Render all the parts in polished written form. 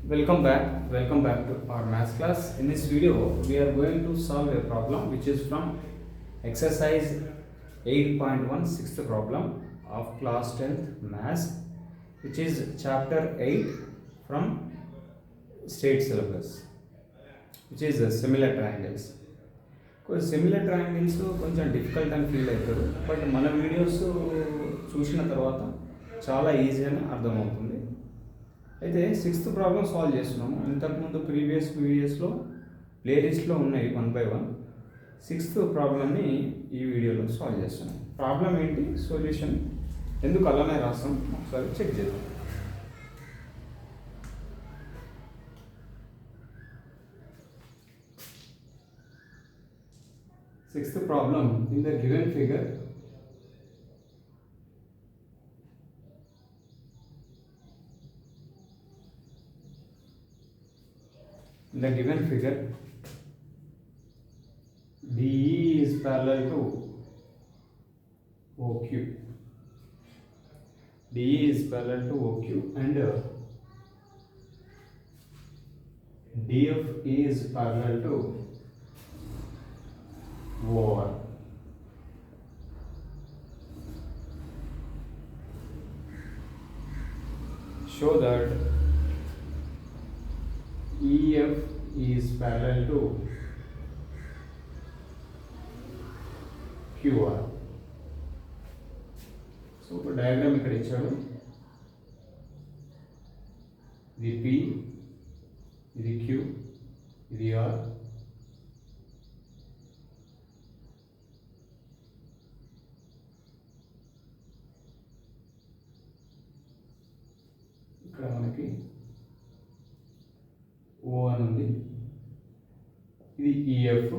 Welcome back to our maths class. In this video, we are going to solve a problem which is from exercise 8.1 sixth problem of class 10th maths, which is chapter 8 from state syllabus, which is similar triangles. Similar triangles కొంచెం difficult అని feel అవుతారు, but మన videos చూసిన తర్వాత చాలా easy అని అర్థమవుతుంది. అయితే సిక్స్త్ ప్రాబ్లం సాల్వ్ చేస్తున్నాము. ఇంతకుముందు ప్రీవియస్ వీడియోస్లో ప్లేలిస్ట్లో ఉన్నాయి 1 by 1. సిక్స్త్ ప్రాబ్లమ్ని ఈ వీడియోలో సాల్వ్ చేస్తున్నాం. ప్రాబ్లం ఏంటి, సొల్యూషన్ ఎందుకు అలానే రాస్తాం ఒకసారి చెక్ చేద్దాం. Sixth problem, in the given figure, DE is parallel to OQ. DE is parallel to OQ and DF is parallel to OR. Show that EF is parallel to QR. So ఒక diagram ఇక్కడ ఇచ్చాడు. ఇది P, ఇది Q, ఇది R. ఇక్కడ మనకి O అని ఉంది. ఇది EF.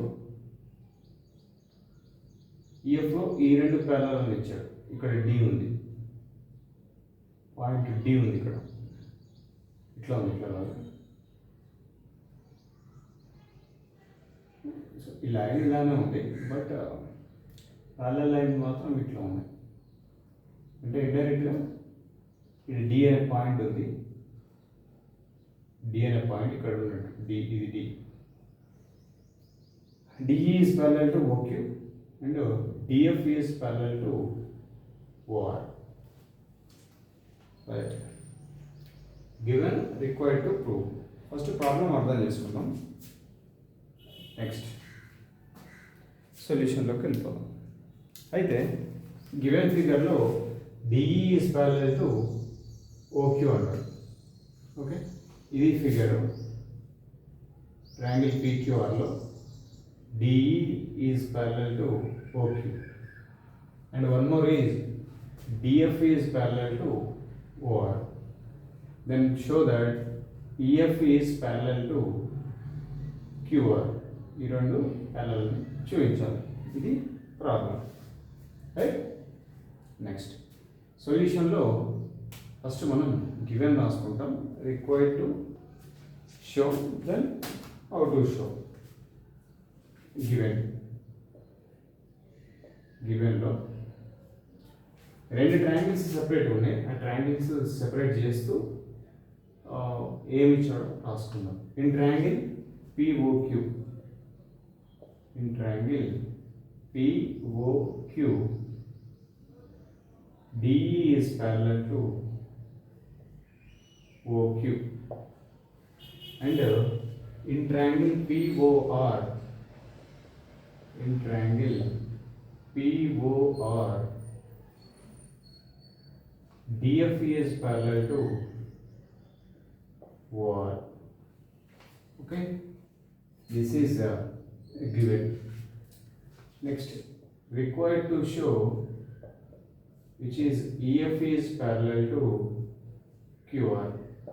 EFలో ఈ రెండు ప్యారలల్ అని ఇచ్చాడు. ఇక్కడ D ఉంది, పాయింట్ D ఉంది. ఇక్కడ ఇట్లా ఉంది, ఇట్లా కాదు. సో ఈ లైన్ ఇలానే ఉంది, బట్ ప్యారలల్ లైన్ మాత్రం ఇట్లా ఉన్నాయి. అంటే ఇండైరెక్ట్గా ఇది D అనే పాయింట్ ఉంది. D అనే పాయింట్ ఇక్కడ ఉన్నట్టు D, ఇది D. DE is parallel to OQ and DF is parallel to OR. Right. Given, required to prove. First problem అర్థం చేసుకుందాం. నెక్స్ట్ సొల్యూషన్లోకి వెళ్ళిపోదాం. అయితే గివెన్ ఫిగర్లో DE is parallel to OQ అంటారు. ఓకే, ఇది ఫిగర్ ట్రయాంగిల్ PQRలో DE is parallel to OQ and one more is DF is parallel to OR. Then show that EF is parallel to QR. ఈ రెండు parallel చూపించాలి. ఇది problem, right. Next సొల్యూషన్లో first మనం given రాసుకుంటాం. Required to show, then how to show. గివెన్లో రెండు triangles separate ఉన్నాయి. ఆ ట్రయాంగిల్స్ సెపరేట్ చేస్తూ ఏమి ఇచ్చాడో రాసుకుందాం. In triangle POQ, in triangle POQ DE is parallel to OQ and in triangle POR, in triangle POR DF is parallel to OR. Okay, this is given. Next, required to show which is EF is parallel to QR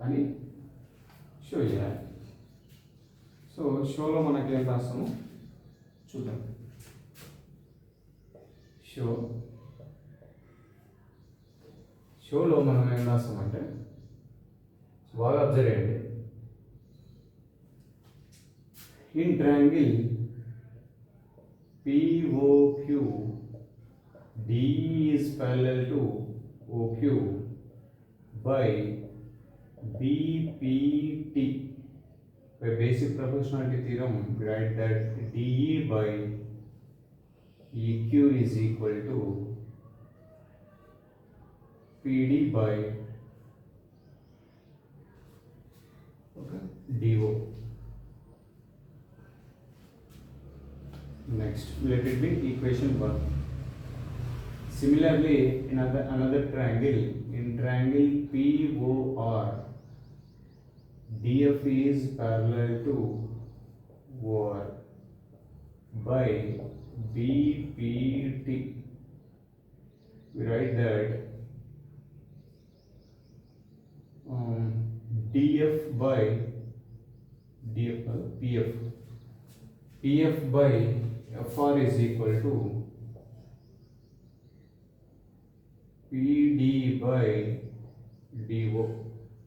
అని show చేయాలి. So షోలో మనకి ఏం రాస్తాము చూద్దాం. షోలో మనం ఏం రాస్తామంటే బాగా అబ్జర్వ్ చేయండి. In triangle POQ DE is parallel to OQ by BPT. By basic proportionality theorem, we write that dE by EQ is equal to PD by DO. Next, let it be equation 1. Similarly, in another triangle, in triangle POR, DF is parallel to OR by BPT. We write that DF by PF by FR is equal to PD by DO.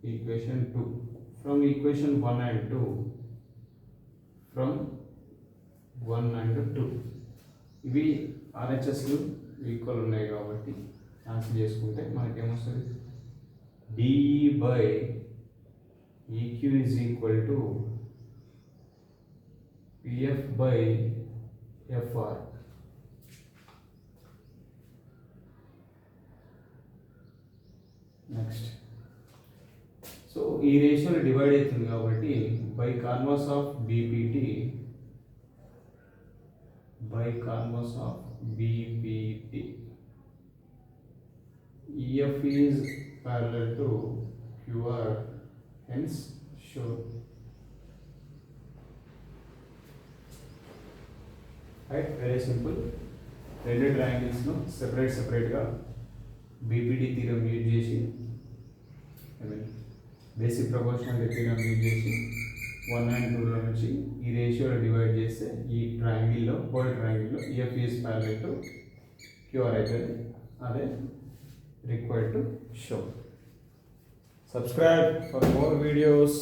Equation 2. From equation 1 and 2, from 1 and 2, ఇవి ఆర్హెచ్ఎస్లు equal ఉన్నాయి కాబట్టి answer చేసుకుంటే మనకేమొస్తుంది DE by EQ is equal to PF by FR. Next, so ఈ రేషియోలో divide అవుతుంది కాబట్టి by converse of BPT EF is parallel to QR, hence shown. Right, very simple. రెండు ట్రయాంగిల్స్ ను సెపరేట్ గా బీపీటీ థీరం యూజ్ చేసి basic proportional theorem use చేసి 1 and 2 లో నుంచి ఈ రేషియోలో డివైడ్ చేస్తే ఈ ట్రయాంగిల్లో whole ట్రయాంగిల్లో EF is parallel to QR అవుతుంది. అదే required to show. Subscribe for more videos.